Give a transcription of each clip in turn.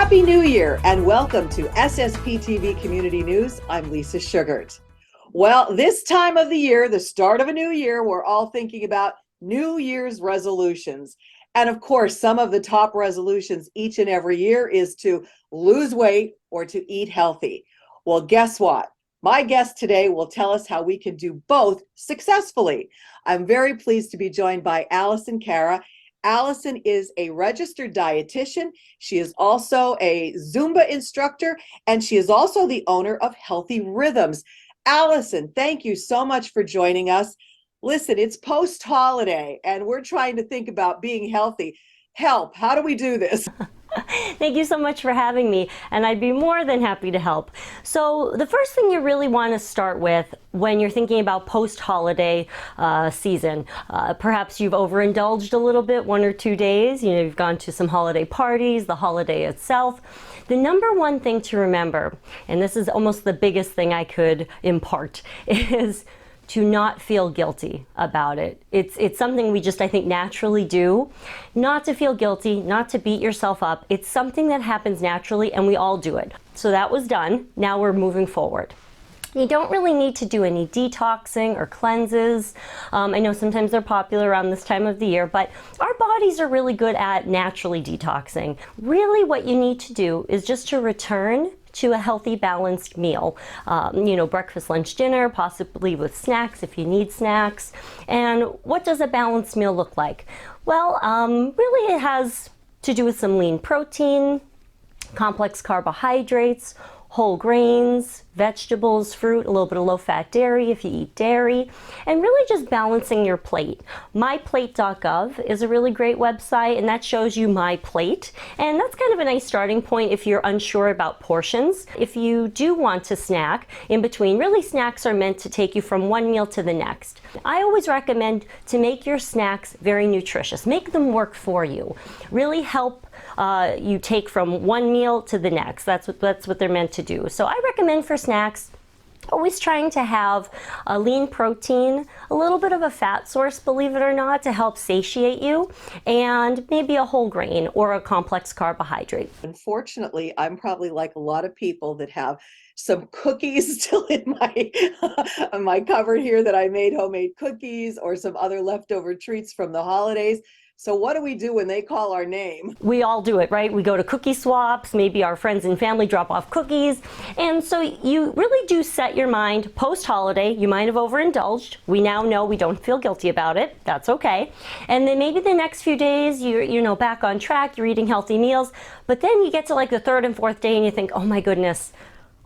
Happy New Year and welcome to SSPTV Community News. I'm Lisa Sugart. Well, this time of the year, the start of a new year, we're all thinking about New Year's resolutions. And of course, some of the top resolutions each and every year is to lose weight or to eat healthy. Well, guess what? My guest today will tell us how we can do both successfully. I'm very pleased to be joined by Allison Cara. Allison is a registered dietitian. She is also a Zumba instructor, and she is also the owner of Healthy Rhythms. Allison, thank you so much for joining us. Listen, it's post-holiday, and we're trying to think about being healthy. Help, how do we do this? Thank you so much for having me, and I'd be more than happy to help. So the first thing you really want to start with when you're thinking about post-holiday season, perhaps you've overindulged a little bit 1 or 2 days, you've gone to some holiday parties, the holiday itself. The number one thing to remember, and this is almost the biggest thing I could impart, is to not feel guilty about it. It's something we just, I think, naturally do. Not to feel guilty, not to beat yourself up. It's something that happens naturally, and we all do it. So that was done. Now we're moving forward. You don't really need to do any detoxing or cleanses. I know sometimes they're popular around this time of the year, but our bodies are really good at naturally detoxing. Really what you need to do is just to return to a healthy, balanced meal. Breakfast, lunch, dinner, possibly with snacks if you need snacks. And what does a balanced meal look like? Well, really it has to do with some lean protein, complex carbohydrates, whole grains, vegetables, fruit, a little bit of low-fat dairy if you eat dairy, and really just balancing your plate. MyPlate.gov is a really great website, and that shows you my plate, and that's kind of a nice starting point if you're unsure about portions. If you do want to snack in between, really snacks are meant to take you from one meal to the next. I always recommend to make your snacks very nutritious. Make them work for you. Really help you take from one meal to the next. That's what they're meant to do. So I recommend for snacks, always trying to have a lean protein, a little bit of a fat source, believe it or not, to help satiate you, and maybe a whole grain or a complex carbohydrate. Unfortunately, I'm probably like a lot of people that have some cookies still in my cupboard here that I made homemade cookies or some other leftover treats from the holidays. So what do we do when they call our name? We all do it, right? We go to cookie swaps, maybe our friends and family drop off cookies. And so you really do set your mind post-holiday. You might have overindulged. We now know we don't feel guilty about it. That's okay. And then maybe the next few days, you're back on track, you're eating healthy meals. But then you get to like the third and fourth day and you think, oh my goodness,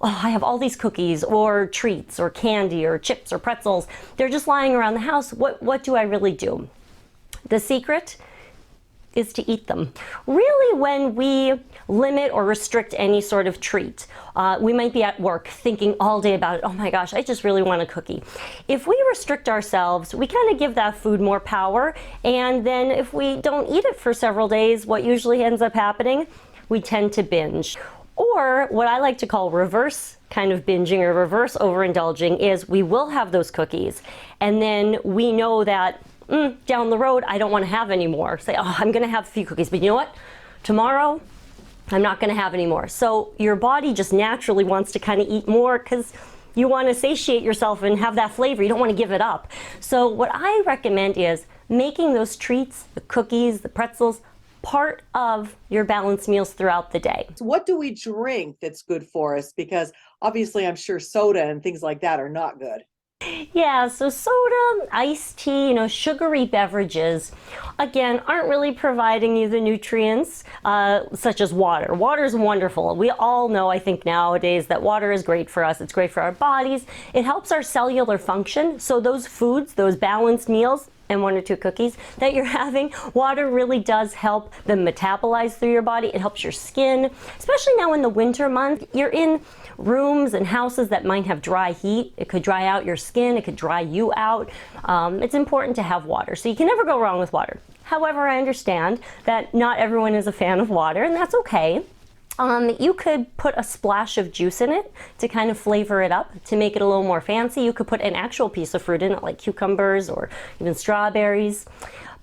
I have all these cookies or treats or candy or chips or pretzels. They're just lying around the house. What do I really do? The secret is to eat them. Really, when we limit or restrict any sort of treat, we might be at work thinking all day about it. Oh my gosh, I just really want a cookie. If we restrict ourselves, we kind of give that food more power. And then if we don't eat it for several days, what usually ends up happening, we tend to binge. Or what I like to call reverse kind of binging or reverse overindulging is we will have those cookies, and then we know that down the road I don't want to have any more. Say, oh, I'm going to have a few cookies, but you know what? Tomorrow I'm not going to have any more. So your body just naturally wants to kind of eat more because you want to satiate yourself and have that flavor. You don't want to give it up. So what I recommend is making those treats, the cookies, the pretzels, part of your balanced meals throughout the day. So what do we drink that's good for us? Because obviously I'm sure soda and things like that are not good. Yeah, so soda, iced tea, sugary beverages, again, aren't really providing you the nutrients such as water. Water is wonderful. We all know, I think nowadays, that water is great for us. It's great for our bodies. It helps our cellular function. So those foods, those balanced meals, and 1 or 2 cookies that you're having, water really does help them metabolize through your body. It helps your skin, especially now in the winter month. You're in rooms and houses that might have dry heat. It could dry out your skin. It could dry you out. It's important to have water. So you can never go wrong with water. However, I understand that not everyone is a fan of water, and that's okay. You could put a splash of juice in it to kind of flavor it up, to make it a little more fancy. You could put an actual piece of fruit in it, like cucumbers or even strawberries.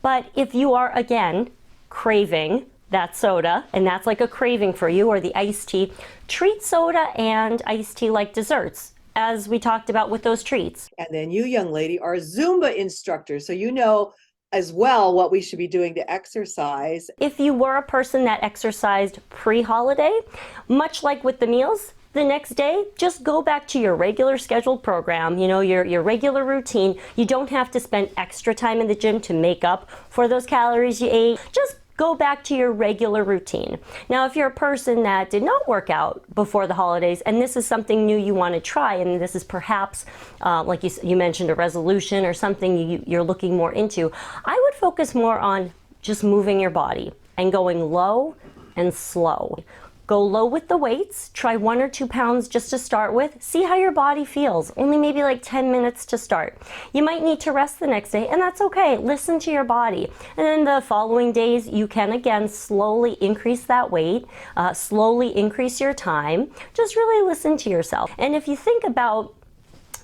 But if you are, again, craving that soda, and that's like a craving for you, or the iced tea. Treat soda and iced tea like desserts, as we talked about with those treats. And then you, young lady, are Zumba instructors, so you know as well what we should be doing to exercise. If you were a person that exercised pre-holiday, much like with the meals, the next day, just go back to your regular scheduled program, your regular routine. You don't have to spend extra time in the gym to make up for those calories you ate. Just go back to your regular routine. Now, if you're a person that did not work out before the holidays, and this is something new you want to try, and this is perhaps, like you mentioned, a resolution or something you're looking more into, I would focus more on just moving your body and going low and slow. Go low with the weights, try 1 or 2 pounds just to start with. See how your body feels, only maybe like 10 minutes to start. You might need to rest the next day, and that's okay. Listen to your body. And then the following days, you can again slowly increase that weight, slowly increase your time. Just really listen to yourself. And if you think about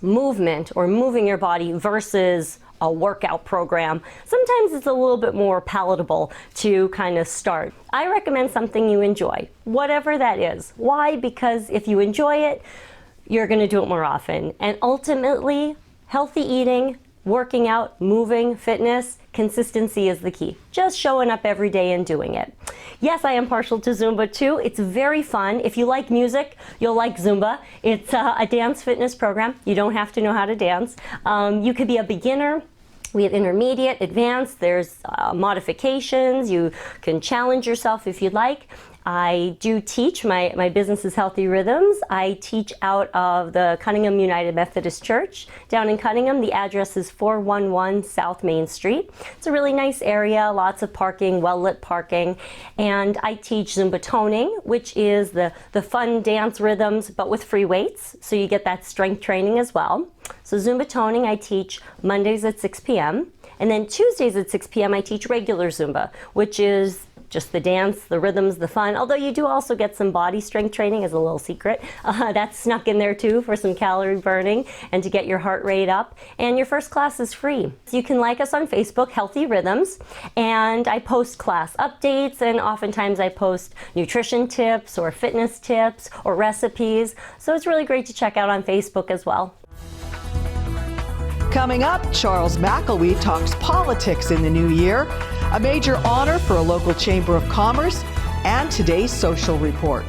movement or moving your body versus a workout program, sometimes it's a little bit more palatable to kind of start. I recommend something you enjoy, whatever that is. Why? Because if you enjoy it, you're going to do it more often. And ultimately, healthy eating, working out, moving, fitness, consistency is the key. Just showing up every day and doing it. Yes, I am partial to Zumba too. It's very fun. If you like music, you'll like Zumba. It's a dance fitness program. You don't have to know how to dance. You could be a beginner. We have intermediate, advanced, there's modifications. You can challenge yourself if you'd like. I do teach, my business is Healthy Rhythms. I teach out of the Cunningham United Methodist Church down in Cunningham. The address is 411 South Main Street. It's a really nice area, lots of parking, well-lit parking. And I teach Zumba toning, which is the fun dance rhythms, but with free weights. So you get that strength training as well. So Zumba toning, I teach Mondays at 6 p.m. And then Tuesdays at 6 p.m. I teach regular Zumba, which is just the dance, the rhythms, the fun. Although you do also get some body strength training as a little secret. That's snuck in there too for some calorie burning and to get your heart rate up. And your first class is free. So you can like us on Facebook, Healthy Rhythms, and I post class updates, and oftentimes I post nutrition tips or fitness tips or recipes. So it's really great to check out on Facebook as well. Coming up, Charles McElwee talks politics in the new year, a major honor for a local chamber of commerce, and today's social report.